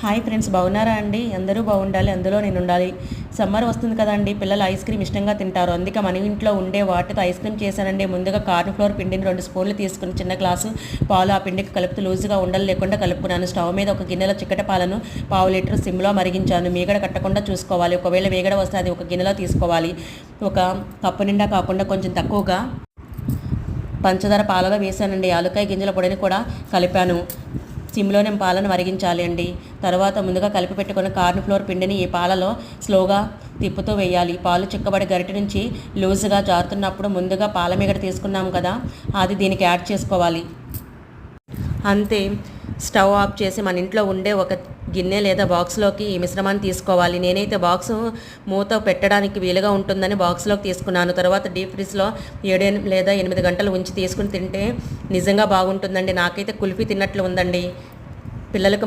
Hi friends, బాగున్నారా అండి? అందరూ బాగుండాలి, అందులో నేను ఉండాలి. సమ్మర్ వస్తుంది కదండి, పిల్లలు ఐస్ క్రీమ్ ఇష్టంగా తింటారు. అందుకే మన ఇంట్లో ఉండే వాటితో ఐస్ క్రీమ్ చేశానండి. ముందుగా కార్న్ ఫ్లోర్ పిండిని 2 స్పూన్లు తీసుకుని చిన్న గ్లాసు పాలు ఆ పిండికి కలుపుతూ లూజుగా ఉండలు లేకుండా కలుపుకున్నాను. స్టవ్ మీద ఒక గిన్నెలో చిక్కట పాలను 1/2 లీటర్ సిమ్లో మరిగించాను. మీగడ కట్టకుండా చూసుకోవాలి. ఒకవేళ మీగడ వస్తే అది ఒక గిన్నెలో తీసుకోవాలి. ఒక కప్పు నిండా కాకుండా కొంచెం తక్కువగా పంచదార పాలలో వేసానండి. యాలక్కాయ గింజల పొడిని కూడా కలిపాను. సిమ్లోనే పాలను మరిగించాలి అండి. తర్వాత ముందుగా కలిపి పెట్టుకున్న కార్న్ ఫ్లోర్ పిండిని ఈ పాలలో స్లోగా తిప్పుతూ వేయాలి. పాలు చిక్కబడి గరిటె నుంచి లూజుగా జారుతున్నప్పుడు ముందుగా పాల మీగడ తీసుకున్నాం కదా, అది దీనికి యాడ్ చేసుకోవాలి. అంతే. స్టవ్ ఆఫ్ చేసి మన ఇంట్లో ఉండే ఒక గిన్నె లేదా బాక్స్లోకి ఈ మిశ్రమాన్ని తీసుకోవాలి. నేనైతే బాక్సు మూత పెట్టడానికి వీలుగా ఉంటుందని బాక్స్లోకి తీసుకున్నాను. తర్వాత డీప్ ఫ్రిడ్జ్లో 7 లేదా 8 గంటలు ఉంచి తీసుకుని తింటే నిజంగా బాగుంటుందండి. నాకైతే కుల్ఫీ తిన్నట్లు ఉందండి. పిల్లలకు మన